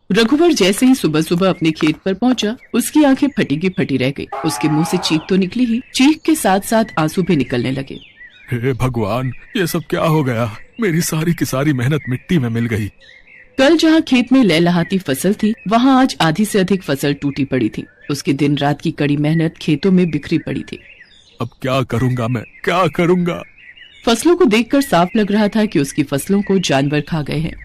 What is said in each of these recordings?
रघुवर जैसे ही सुबह सुबह अपने खेत पर पहुंचा, उसकी आंखें फटी की फटी रह गई। उसके मुंह से चीख तो निकली ही, चीख के साथ साथ आंसू भी निकलने लगे। हे भगवान, ये सब क्या हो गया? मेरी सारी की सारी मेहनत मिट्टी में मिल गई। कल जहाँ खेत में लहलहाती फसल थी, वहाँ आज आधी से अधिक फसल टूटी पड़ी थी। उसकी दिन रात की कड़ी मेहनत खेतों में बिखरी पड़ी थी। अब क्या करूंगा मैं, क्या करूंगा? फसलों को देखकर साफ लग रहा था कि उसकी फसलों को जानवर खा गए हैं।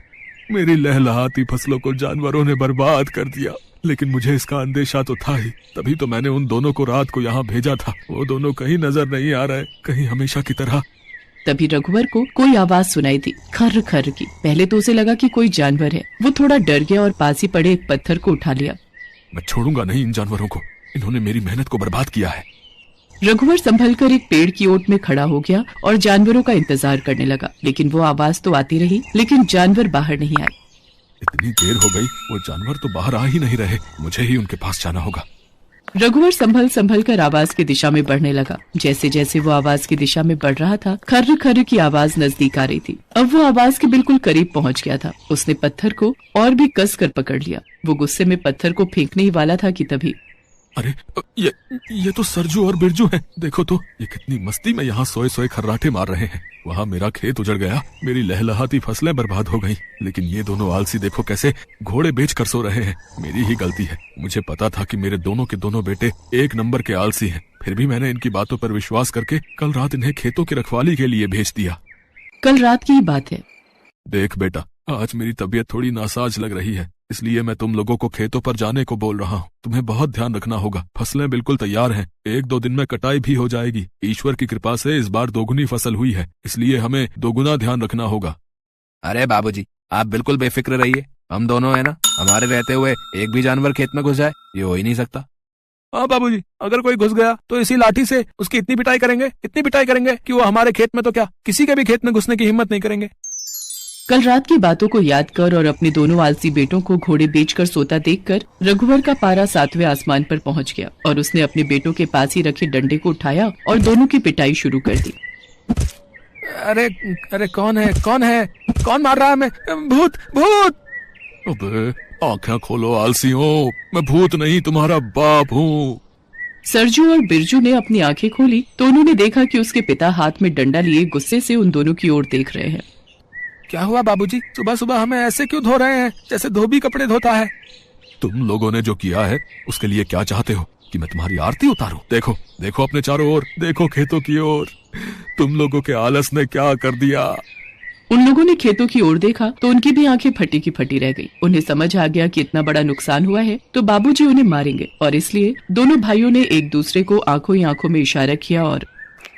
मेरी लहलहाती फसलों को जानवरों ने बर्बाद कर दिया, लेकिन मुझे इसका अंदेशा तो था ही। तभी तो मैंने उन दोनों को रात को यहाँ भेजा था। वो दोनों कहीं नजर नहीं आ रहे, कहीं हमेशा की तरह। तभी रघुवर को कोई आवाज सुनाई दी, खर्र खर्र की। पहले तो उसे लगा कि कोई जानवर है। वो थोड़ा डर गया और पास ही पड़े एक पत्थर को उठा लिया। मैं छोड़ूंगा नहीं इन जानवरों को, इन्होंने मेरी मेहनत को बर्बाद किया है। रघुवर संभलकर एक पेड़ की ओट में खड़ा हो गया और जानवरों का इंतजार करने लगा। लेकिन वो आवाज तो आती रही, लेकिन जानवर बाहर नहीं आए। इतनी देर हो गई, वो जानवर तो बाहर आ ही नहीं रहे। मुझे ही उनके पास जाना होगा। रघुवर संभल कर आवाज की दिशा में बढ़ने लगा। जैसे जैसे वो आवाज की दिशा में बढ़ रहा था, खर्र खर्र की आवाज नजदीक आ रही थी। अब वो आवाज के बिल्कुल करीब पहुंच गया था। उसने पत्थर को और भी कस कर पकड़ लिया। वो गुस्से में पत्थर को फेंकने ही वाला था कि तभी अरे ये तो सरजू और बिरजू हैं। देखो तो, ये कितनी मस्ती में यहाँ सोए सोए खर्राटे मार रहे हैं। वहाँ मेरा खेत उजड़ गया, मेरी लहलहाती फसलें बर्बाद हो गईं। लेकिन ये दोनों आलसी देखो कैसे घोड़े बेच कर सो रहे हैं। मेरी ही गलती है। मुझे पता था कि मेरे दोनों के दोनों बेटे एक नंबर के आलसी हैं। फिर भी मैंने इनकी बातों पर विश्वास करके कल रात इन्हें खेतों की रखवाली के लिए भेज दिया। कल रात की ही बात है। देख बेटा, आज मेरी तबीयत थोड़ी नासाज लग रही है, इसलिए मैं तुम लोगों को खेतों पर जाने को बोल रहा हूँ। तुम्हें बहुत ध्यान रखना होगा। फसलें बिल्कुल तैयार हैं, 1-2 दिन में कटाई भी हो जाएगी। ईश्वर की कृपा से इस बार दोगुनी फसल हुई है, इसलिए हमें दोगुना ध्यान रखना होगा। अरे बाबूजी, आप बिल्कुल बेफिक्र रहिए। हम दोनों है ना, हमारे रहते हुए एक भी जानवर खेत में घुस जाए, ये हो ही नहीं सकता। हाँ बाबूजी, अगर कोई घुस गया तो इसी लाठी से उसकी इतनी पिटाई करेंगे कि वो हमारे खेत में तो क्या, किसी के भी खेत में घुसने की हिम्मत नहीं करेंगे। कल रात की बातों को याद कर और अपने दोनों आलसी बेटों को घोड़े बेचकर सोता देखकर रघुवर का पारा 7वें आसमान पर पहुंच गया और उसने अपने बेटों के पास ही रखे डंडे को उठाया और दोनों की पिटाई शुरू कर दी। अरे कौन है, कौन मार रहा है? मैं भूत भूत। अबे आंखें खोलो आलसियों, मैं भूत नहीं तुम्हारा बाप हूँ। सरजू और बिरजू ने अपनी आंखें खोली तो उन्होंने देखा कि उसके पिता हाथ में डंडा लिए गुस्से से उन दोनों की ओर देख रहे हैं। क्या हुआ बाबूजी? सुबह सुबह हमें ऐसे क्यों धो रहे हैं, जैसे धोबी कपड़े धोता है? तुम लोगों ने जो किया है उसके लिए क्या चाहते हो कि मैं तुम्हारी आरती उतारूं? देखो देखो अपने चारों ओर, देखो खेतों की ओर। तुम लोगों के आलस ने क्या कर दिया। उन लोगों ने खेतों की ओर देखा तो उनकी भी आंखें फटी की फटी रह गई। उन्हें समझ आ गया कि इतना बड़ा नुकसान हुआ है तो बाबूजी उन्हें मारेंगे, और इसलिए दोनों भाइयों ने एक दूसरे को आंखों ही आंखों में इशारा किया और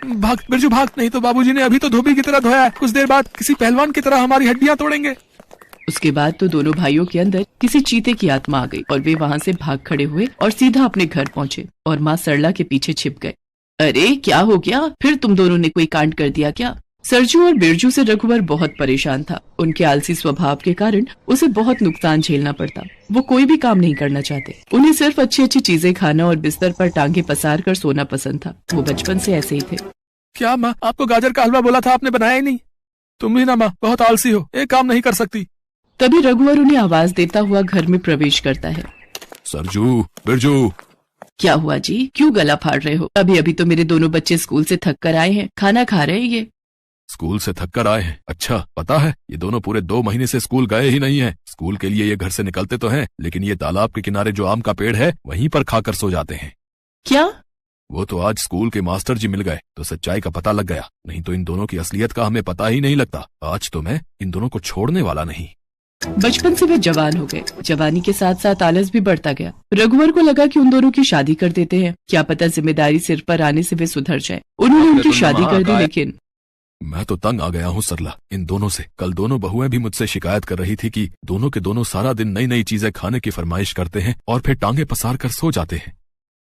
भाग बिरजू भाग, नहीं तो बाबूजी ने अभी तो धोबी की तरह धोया है, कुछ देर बाद किसी पहलवान की तरह हमारी हड्डियां तोड़ेंगे। उसके बाद तो दोनों भाइयों के अंदर किसी चीते की आत्मा आ गई और वे वहाँ से भाग खड़े हुए और सीधा अपने घर पहुँचे और माँ सरला के पीछे छिप गए। अरे क्या हो गया, फिर तुम दोनों ने कोई कांड कर दिया क्या? सरजू और बिरजू से रघुवर बहुत परेशान था। उनके आलसी स्वभाव के कारण उसे बहुत नुकसान झेलना पड़ता। वो कोई भी काम नहीं करना चाहते। उन्हें सिर्फ अच्छी अच्छी चीजें खाना और बिस्तर पर टांगे पसार कर सोना पसंद था। वो बचपन से ऐसे ही थे। क्या माँ, आपको गाजर का हलवा बोला था, आपने बनाया ही नहीं? तुम भी ना माँ, बहुत आलसी हो, एक काम नहीं कर सकती। तभी रघुवर उन्हें आवाज देता हुआ घर में प्रवेश करता है। सरजू, बिरजू। क्या हुआ जी, क्यों गला फाड़ रहे हो? अभी अभी तो मेरे दोनों बच्चे स्कूल से थक कर आए हैं, खाना खा रहे हैं ये। स्कूल से थक कर आए हैं? अच्छा, पता है ये दोनों पूरे 2 महीने से स्कूल गए ही नहीं हैं। स्कूल के लिए ये घर से निकलते तो हैं, लेकिन ये तालाब के किनारे जो आम का पेड़ है वहीं पर खाकर सो जाते हैं। क्या? वो तो आज स्कूल के मास्टर जी मिल गए तो सच्चाई का पता लग गया, नहीं तो इन दोनों की असलियत का हमें पता ही नहीं लगता। आज तो मैं इन दोनों को छोड़ने वाला नहीं। बचपन से वे जवान हो गए। जवानी के साथ साथ आलस भी बढ़ता गया। रघुवर को लगा कि उन दोनों की शादी कर देते हैं, क्या पता जिम्मेदारी सिर पर आने से वे सुधर जाए। उन्होंने उनकी शादी कर दी, लेकिन मैं तो तंग आ गया हूँ सरला इन दोनों से। कल दोनों बहुएं भी मुझसे शिकायत कर रही थी कि दोनों के दोनों सारा दिन नई नई चीजें खाने की फरमाइश करते हैं और फिर टांगे पसार कर सो जाते हैं।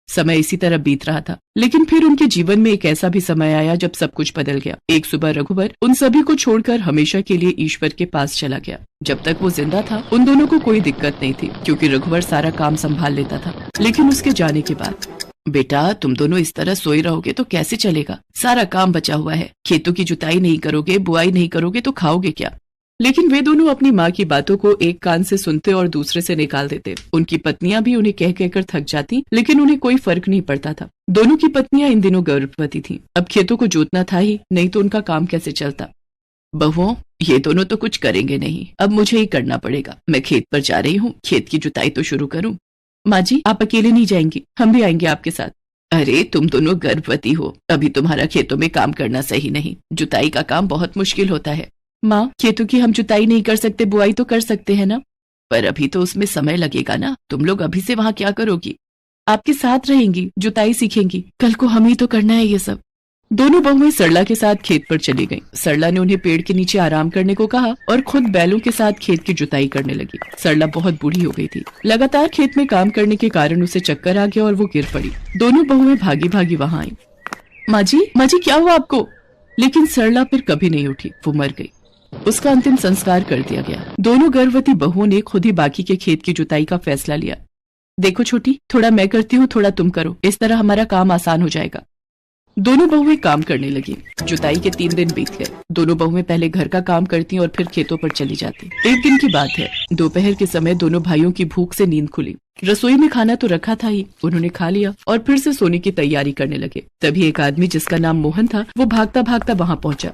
समय इसी तरह बीत रहा था, लेकिन फिर उनके जीवन में एक ऐसा भी समय आया जब सब कुछ बदल गया। एक सुबह रघुवर उन सभी को छोड़कर हमेशा के लिए ईश्वर के पास चला गया। जब तक वो जिंदा था उन दोनों को कोई दिक्कत नहीं थी, क्योंकि रघुवर सारा काम संभाल लेता था। लेकिन उसके जाने के बाद, बेटा तुम दोनों इस तरह सोए रहोगे तो कैसे चलेगा? सारा काम बचा हुआ है। खेतों की जुताई नहीं करोगे, बुआई नहीं करोगे तो खाओगे क्या? लेकिन वे दोनों अपनी माँ की बातों को एक कान से सुनते और दूसरे से निकाल देते। उनकी पत्नियां भी उन्हें कह कहकर थक जाती, लेकिन उन्हें कोई फर्क नहीं पड़ता था। दोनों की पत्नियां इन दिनों गर्भवती थीं। अब खेतों को जोतना था ही, नहीं तो उनका काम कैसे चलता। बहुओं, ये दोनों तो कुछ करेंगे नहीं, अब मुझे ही करना पड़ेगा। मैं खेत पर जा रही हूँ, खेत की जुताई तो शुरू करूँ। माँ जी, आप अकेले नहीं जाएंगी, हम भी आएंगे आपके साथ। अरे, तुम दोनों गर्भवती हो, अभी तुम्हारा खेतों में काम करना सही नहीं। जुताई का काम बहुत मुश्किल होता है। माँ, खेतों की हम जुताई नहीं कर सकते, बुआई तो कर सकते हैं ना। पर अभी तो उसमें समय लगेगा ना। तुम लोग अभी से वहाँ क्या करोगी? आपके साथ रहेंगी, जुताई सीखेंगी, कल को हम ही तो करना है ये सब। दोनों बहुएं सरला के साथ खेत पर चली गईं। सरला ने उन्हें पेड़ के नीचे आराम करने को कहा और खुद बैलों के साथ खेत की जुताई करने लगी। सरला बहुत बूढ़ी हो गई थी। लगातार खेत में काम करने के कारण उसे चक्कर आ गया और वो गिर पड़ी। दोनों बहुएं भागी भागी वहाँ आई। माँ जी, क्या हुआ आपको? लेकिन सरला फिर कभी नहीं उठी, वो मर गई। उसका अंतिम संस्कार कर दिया गया। दोनों गर्भवती बहुओं ने खुद ही बाकी के खेत की जुताई का फैसला लिया। देखो छोटी, थोड़ा मैं करती हूँ, थोड़ा तुम करो, इस तरह हमारा काम आसान हो जाएगा। दोनों बहुएं काम करने लगी। जुताई के 3 दिन बीत गए। दोनों बहुएं पहले घर का काम करती और फिर खेतों पर चली जाती। एक दिन की बात है, दोपहर के समय दोनों भाइयों की भूख से नींद खुली। रसोई में खाना तो रखा था ही, उन्होंने खा लिया और फिर से सोने की तैयारी करने लगे। तभी एक आदमी जिसका नाम मोहन था, वो भागता भागता वहाँ पहुंचा।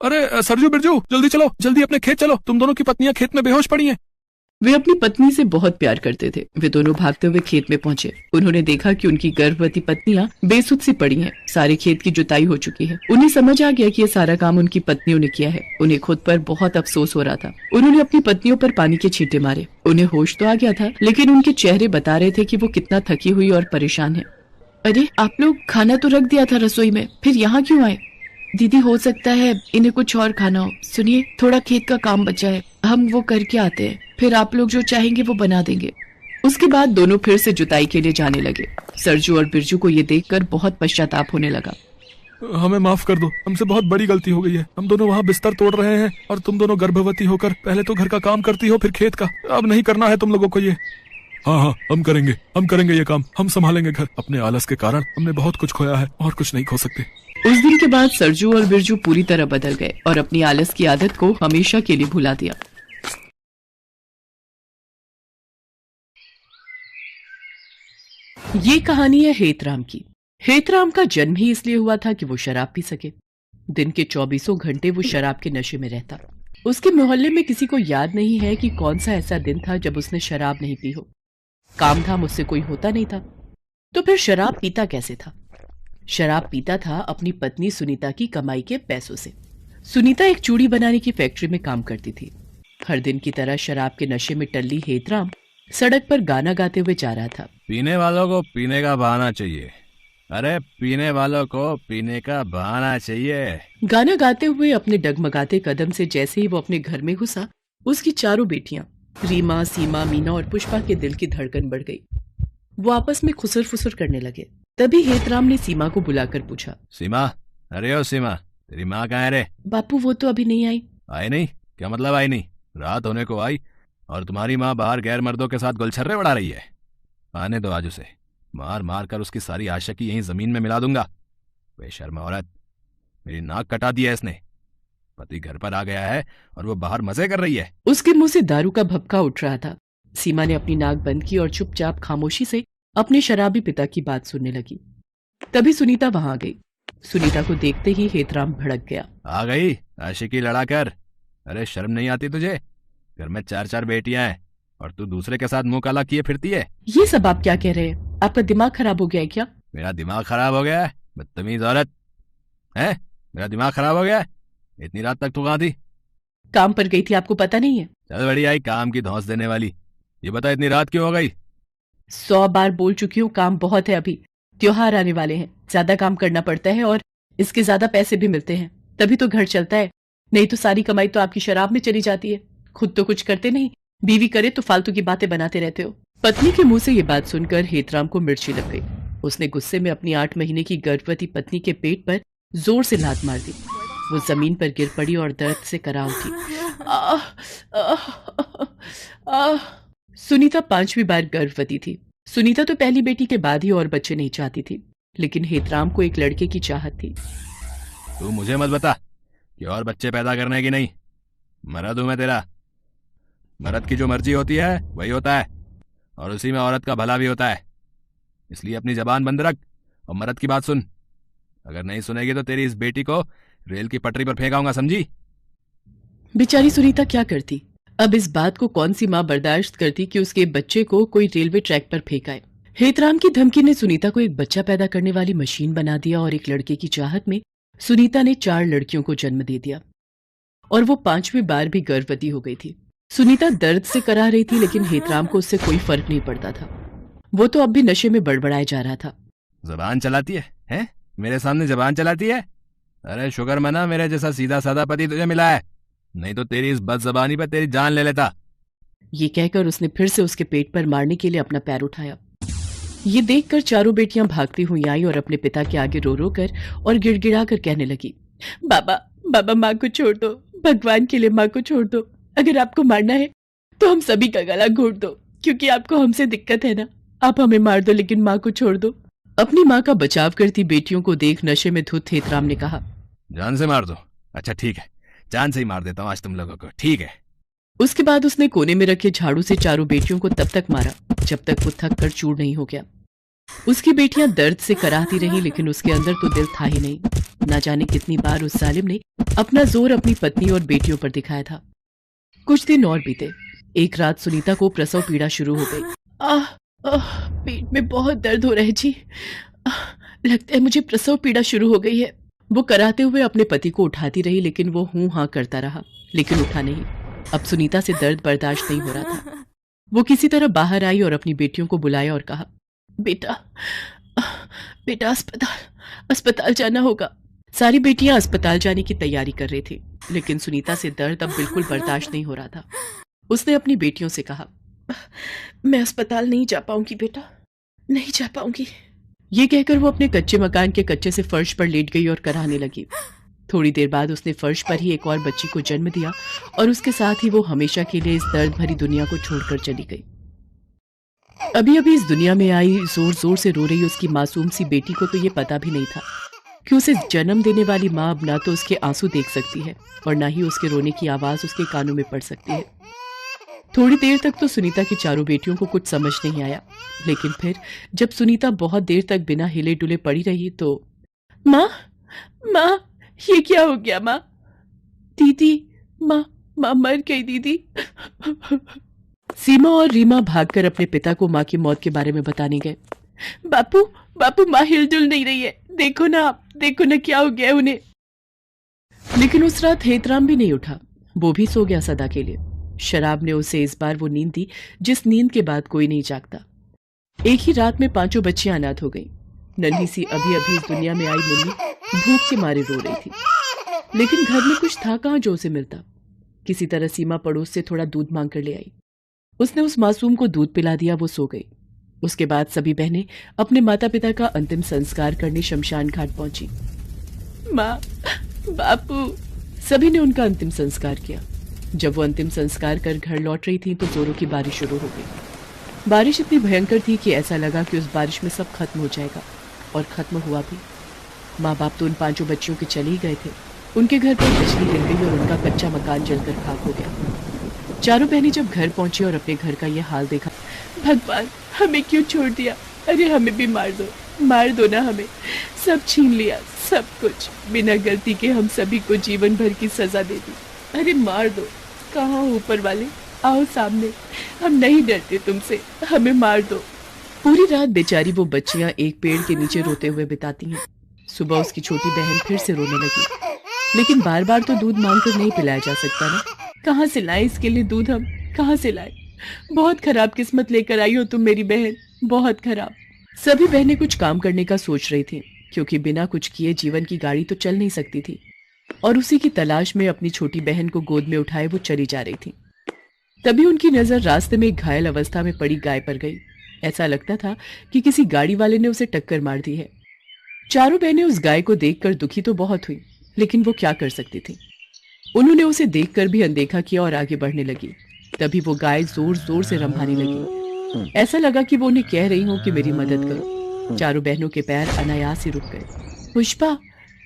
अरे सरजू बिरजू, जल्दी चलो, जल्दी अपने खेत चलो, तुम दोनों की पत्नियां खेत में बेहोश पड़ी हैं। वे अपनी पत्नी से बहुत प्यार करते थे। वे दोनों भागते हुए खेत में पहुंचे। उन्होंने देखा कि उनकी गर्भवती पत्नियां बेसुध सी पड़ी हैं। सारे खेत की जुताई हो चुकी है। उन्हें समझ आ गया कि ये सारा काम उनकी पत्नियों ने किया है। उन्हें खुद पर बहुत अफसोस हो रहा था। उन्होंने अपनी पत्नियों पर पानी के छींटे मारे। उन्हें होश तो आ गया था, लेकिन उनके चेहरे बता रहे थे कि वो कितना थकी हुई और परेशान है। अरे, आप लोग खाना तो रख दिया था रसोई में, फिर यहाँ क्यों आए? दीदी, हो सकता है इन्हें कुछ और खाना हो। सुनिए, थोड़ा खेत का काम बचा है, हम वो करके आते हैं, फिर आप लोग जो चाहेंगे वो बना देंगे। उसके बाद दोनों फिर से जुताई के लिए जाने लगे। सरजू और बिरजू को ये देखकर बहुत पश्चाताप होने लगा। हमें माफ कर दो, हमसे बहुत बड़ी गलती हो गई है। हम दोनों वहाँ बिस्तर तोड़ रहे हैं और तुम दोनों गर्भवती होकर पहले तो घर का काम करती हो, फिर खेत का। अब नहीं करना है तुम लोगों को ये। हाँ, हम करेंगे ये काम, हम संभालेंगे घर। अपने आलस के कारण हमने बहुत कुछ खोया है और कुछ नहीं खो सकते। उस दिन के बाद सरजू और बिरजू पूरी तरह बदल गए और अपनी आलस की आदत को हमेशा के लिए भुला दिया। ये कहानी है हेतराम की। हेतराम का जन्म ही इसलिए हुआ था कि वो शराब पी सके। दिन के 24 घंटे वो शराब के नशे में रहता। उसके मोहल्ले में किसी को याद नहीं है कि कौन सा ऐसा दिन था जब उसने शराब नहीं पी हो। काम धाम उससे कोई होता नहीं था, तो फिर शराब पीता कैसे था? शराब पीता था अपनी पत्नी सुनीता की कमाई के पैसों से। सुनीता एक चूड़ी बनाने की फैक्ट्री में काम करती थी। हर दिन की तरह शराब के नशे में टल्ली हेतराम सड़क पर गाना गाते हुए जा रहा था। पीने वालों को पीने का बहाना चाहिए, अरे पीने वालों को पीने का बहाना चाहिए। गाना गाते हुए अपने डगमगाते कदम से जैसे ही वो अपने घर में घुसा, उसकी चारों बेटियां रीमा, सीमा, मीना और पुष्पा के दिल की धड़कन बढ़ गई। वो आपस में खुसर फुसर करने लगे। तभी हेतराम ने सीमा को बुलाकर पूछा, सीमा, अरे ओ सीमा, तेरी माँ कहाँ है रे? बापू, वो तो अभी नहीं आई। आई नहीं? क्या मतलब आई नहीं? रात होने को आई और तुम्हारी माँ बाहर गैर मर्दों के साथ गुलछर्रे उड़ा रही है। आने दो आज उसे, मार मार कर उसकी सारी आशिकी यहीं जमीन में मिला दूंगा। बेशर्म औरत, मेरी नाक कटा दी है इसने। पति घर पर आ गया है और वो बाहर मजे कर रही है। उसके मुंह से दारू का भभका उठ रहा था। सीमा ने अपनी नाक बंद की और चुपचाप खामोशी से अपने शराबी पिता की बात सुनने लगी। तभी सुनीता वहां आ गई। सुनीता को देखते ही हेतराम भड़क गया। आ गई आशिकी लड़ा कर? अरे शर्म नहीं आती तुझे? घर में 4 बेटियां हैं और तू दूसरे के साथ मुंह काला किए फिरती है। ये सब आप क्या कह रहे हैं? आपका दिमाग खराब हो गया है क्या? मेरा दिमाग खराब हो गया है? बदतमीज औरत है, मेरा दिमाग खराब हो गया है? इतनी रात तक तू कहाँ थी? काम पर गई थी, आपको पता नहीं है? चल बड़ी आई काम की धौंस देने वाली। ये बता इतनी रात क्यों हो गई? 100 बार बोल चुकी हूँ, काम बहुत है। अभी त्योहार आने वाले हैं, ज्यादा काम करना पड़ता है और इसके ज्यादा पैसे भी मिलते हैं, तभी तो घर चलता है। नहीं तो सारी कमाई तो आपकी शराब में चली जाती है। खुद तो कुछ करते नहीं, बीवी करे तो फालतू की बातें बनाते रहते हो। पत्नी के मुंह से ये बात सुनकर हेतराम को मिर्ची लग गई। उसने गुस्से में अपनी 8 महीने की गर्भवती पत्नी के पेट पर जोर से लात मार दी। वो जमीन पर गिर पड़ी और दर्द से करा उठी। सुनीता 5वीं बार गर्भवती थी। सुनीता तो पहली बेटी के बाद ही और बच्चे नहीं चाहती थी, लेकिन हेतराम को एक लड़के की चाहत थी। तू मुझे मत बता कि और बच्चे पैदा करने की नहीं। मर्द हूं मैं तेरा। मर्द की जो मर्जी होती है वही होता है, और उसी में औरत का भला भी होता है। इसलिए अपनी जबान बंद रख और मर्द की बात सुन। अगर नहीं सुनेगी तो तेरी इस बेटी को रेल की पटरी पर फेंकाऊंगा, समझी? बेचारी सुनीता क्या करती? अब इस बात को कौन सी माँ बर्दाश्त करती कि उसके बच्चे को कोई रेलवे ट्रैक पर फेंकाए। हेतराम की धमकी ने सुनीता को एक बच्चा पैदा करने वाली मशीन बना दिया और एक लड़के की चाहत में सुनीता ने 4 लड़कियों को जन्म दे दिया और वो 5वीं बार भी गर्भवती हो गई थी। सुनीता दर्द से करा रही थी, लेकिन हेतराम को उससे कोई फर्क नहीं पड़ता था। वो तो अब भी नशे में बड़बड़ाए जा रहा था। जबान चलाती है, हैं? मेरे सामने जबान चलाती है? अरे शुक्र मना मेरे जैसा सीधा साधा पति तुझे मिला है, नहीं तो तेरी इस बदजबानी पर तेरी जान ले लेता। ये कहकर उसने फिर से उसके पेट पर मारने के लिए अपना पैर उठाया। ये देखकर चारों बेटियां भागती हुई आई और अपने पिता के आगे रो रो कर और गिड़गिड़ा कर कहने लगी, बाबा बाबा माँ को छोड़ दो, भगवान के लिए माँ को छोड़ दो। अगर आपको मारना है तो हम सभी का गला घोट दो, क्योंकि आपको हमसे दिक्कत है ना। आप हमें मार दो लेकिन माँ को छोड़ दो। अपनी माँ का बचाव करती बेटियों को देख नशे में धुत हेतराम ने कहा, जान से मार दो? अच्छा ठीक है, जान से ही मार देता हूँ आज तुम लोगों को, ठीक है। उसके बाद उसने कोने में रखे झाड़ू से चारों बेटियों को तब तक मारा जब तक वो थक कर चूर नहीं हो गया। उसकी बेटियां दर्द से कराहती रही, लेकिन उसके अंदर तो दिल था ही नहीं। ना जाने कितनी बार उस जालिम ने अपना जोर अपनी पत्नी और बेटियों पर दिखाया था। कुछ दिन और बीते। एक रात सुनीता को प्रसव पीड़ा शुरू हो गई। पेट में बहुत दर्द हो रहा है जी। लगता है मुझे प्रसव पीड़ा शुरू हो गई है। वो कराते हुए अपने पति को उठाती रही, लेकिन वो हूं हां करता रहा, लेकिन उठा नहीं। अब सुनीता से दर्द बर्दाश्त नहीं हो रहा था। वो किसी तरह बाहर आई और अपनी बेटियों को बुलाया और कहा, बेटा बेटा अस्पताल जाना होगा। सारी बेटियां अस्पताल जाने की तैयारी कर रही थी, लेकिन सुनीता से दर्द अब बिल्कुल बर्दाश्त नहीं हो रहा था। उसने अपनी बेटियों से कहा, मैं अस्पताल नहीं जा पाऊंगी बेटा, नहीं जा पाऊंगी। ये कहकर वो अपने कच्चे मकान के कच्चे से फर्श पर लेट गई और कराहने लगी। थोड़ी देर बाद उसने फर्श पर ही एक और बच्ची को जन्म दिया और उसके साथ ही वो हमेशा के लिए इस दर्द भरी दुनिया को छोड़कर चली गई। अभी अभी इस दुनिया में आई जोर जोर से रो रही उसकी मासूम सी बेटी को तो ये पता भी नहीं था कि उसे जन्म देने वाली माँ अब ना तो उसके आंसू देख सकती है और ना ही उसके रोने की आवाज उसके कानों में पड़ सकती है। थोड़ी देर तक तो सुनीता की चारों बेटियों को कुछ समझ नहीं आया, लेकिन फिर जब सुनीता बहुत देर तक बिना हिले डुले पड़ी रही तो, माँ माँ ये क्या हो गया माँ? दीदी माँ मर गई दीदी। सीमा और रीमा भागकर अपने पिता को माँ की मौत के बारे में बताने गए। बापू माँ हिलजुल नहीं रही है, देखो ना क्या हो गया उन्हें। लेकिन उस रात हेतराम भी नहीं उठा, वो भी सो गया सदा के लिए। शराब ने उसे इस बार वो नींद दी जिस नींद के बाद कोई नहीं जागता। एक ही रात में 5 बच्चियां अनाथ हो गईं। नन्ही सी अभी अभी इस दुनिया में आई मुन्नी भूख के मारे रो रही थी, लेकिन घर में कुछ था कहाँ जो उसे मिलता। किसी तरह सीमा पड़ोस से थोड़ा दूध मांग कर ले आई। उसने उस मासूम को दूध पिला दिया, वो सो गई। उसके बाद सभी बहनें अपने माता पिता का अंतिम संस्कार करने शमशान घाट पहुंची। माँ बापू सभी ने उनका अंतिम संस्कार किया। जब वो अंतिम संस्कार कर घर लौट रही थी तो जोरों की बारिश शुरू हो गई। बारिश इतनी भयंकर थी कि ऐसा लगा कि उस बारिश में सब खत्म हो जाएगा, और खत्म हुआ भी। माँ बाप तो उन 5 बच्चियों के चले ही गए थे। उनके घर पर बिजली गिर गई और उनका कच्चा मकान जलकर खाक हो गया। चारों बहनें जब घर पहुंची और अपने घर का यह हाल देखा, भगवान हमें क्यों छोड़ दिया? अरे हमें भी मार दो ना, हमें सब छीन लिया, सब कुछ। बिना गलती के हम सभी को जीवन भर की सजा दे दी। अरे मार दो। कहाँ ऊपर वाले, आओ सामने, हम नहीं डरते तुमसे, हमें मार दो। पूरी रात बेचारी वो बच्चियां एक पेड़ के नीचे रोते हुए बिताती हैं। सुबह उसकी छोटी बहन फिर से रोने लगी, लेकिन बार बार तो दूध मांगकर नहीं पिलाया जा सकता ना। कहाँ से लाए इसके लिए दूध, हम कहाँ से लाए? बहुत खराब किस्मत लेकर आई हो तुम मेरी बहन, बहुत खराब। सभी बहनें कुछ काम करने का सोच रही थी, क्योंकि बिना कुछ किए जीवन की गाड़ी तो चल नहीं सकती थी। और उसी की तलाश में अपनी छोटी बहन को गोद में उठाए वो चली जा रही थी। तभी उनकी नजर रास्ते में घायल अवस्था में पड़ी गाय पर गई। ऐसा लगता था कि किसी गाड़ी वाले ने उसे टक्कर मार दी है। चारों बहनें उस गाय को देखकर दुखी तो बहुत हुई, लेकिन वो क्या कर सकती थी। उन्होंने उसे देखकर भी अनदेखा किया और आगे बढ़ने लगी। तभी वो गाय जोर जोर से रंभाने लगी। ऐसा लगा कि वो उन्हें कह रही हो कि मेरी मदद करो। चारों बहनों के पैर अनायास ही रुक गए। पुष्पा,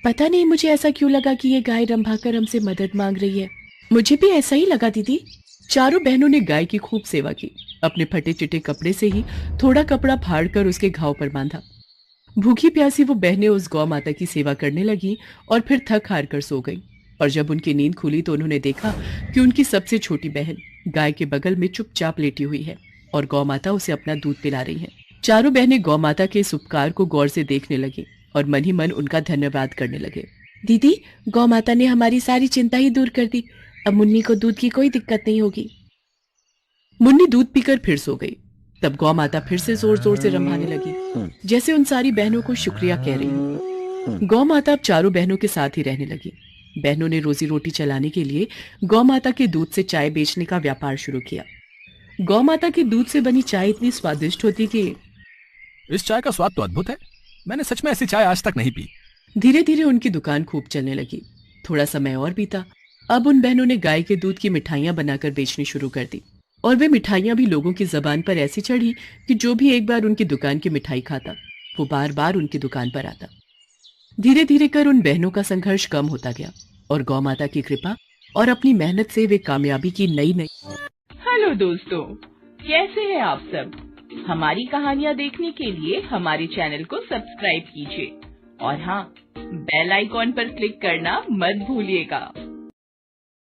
पता नहीं मुझे ऐसा क्यों लगा कि ये गाय रंभाकर हमसे मदद मांग रही है। मुझे भी ऐसा ही लगा दीदी। चारों बहनों ने गाय की खूब सेवा की। अपने फटे चिटे कपड़े से ही थोड़ा कपड़ा फाड़कर उसके घाव पर बांधा। भूखी प्यासी वो बहनें उस गौ माता की सेवा करने लगी और फिर थक हार कर सो गईं। और जब उनकी नींद खुली तो उन्होंने देखा कि उनकी सबसे छोटी बहन गाय के बगल में चुपचाप लेटी हुई है और गौ माता उसे अपना दूध पिला रही है। चारों बहनें गौ माता के इस उपकार को गौर से देखने लगी और मन ही मन उनका धन्यवाद करने लगे। दीदी, गौ माता ने हमारी सारी चिंता ही दूर कर दी। अब मुन्नी को दूध की कोई दिक्कत नहीं होगी। मुन्नी दूध पीकर फिर सो गई। तब गौ माता फिर से जोर जोर से रंभाने लगी, जैसे उन सारी बहनों को शुक्रिया कह रही हो। गौ माता अब चारों बहनों के साथ ही रहने लगी। बहनों ने रोजी रोटी चलाने के लिए गौ माता के दूध से चाय बेचने का व्यापार शुरू किया। गौ माता के दूध से बनी चाय इतनी स्वादिष्ट होती कि इस चाय का स्वाद तो अद्भुत है। मैंने सच में ऐसी चाय आज तक नहीं पी। धीरे धीरे उनकी दुकान खूब चलने लगी। थोड़ा समय और बीता। अब उन बहनों ने गाय के दूध की मिठाइयां बनाकर बेचनी शुरू कर दी और वे मिठाइयां भी लोगों की जबान पर ऐसी चढ़ी कि जो भी एक बार उनकी दुकान की मिठाई खाता वो बार बार उनकी दुकान पर आता। धीरे धीरे कर उन बहनों का संघर्ष कम होता गया और गौ माता की कृपा और अपनी मेहनत से वे कामयाबी की नई नई। हेलो दोस्तों, कैसे हैं आप सब? हमारी कहानियाँ देखने के लिए हमारे चैनल को सब्सक्राइब कीजिए और हाँ, बेल आइकॉन पर क्लिक करना मत भूलिएगा।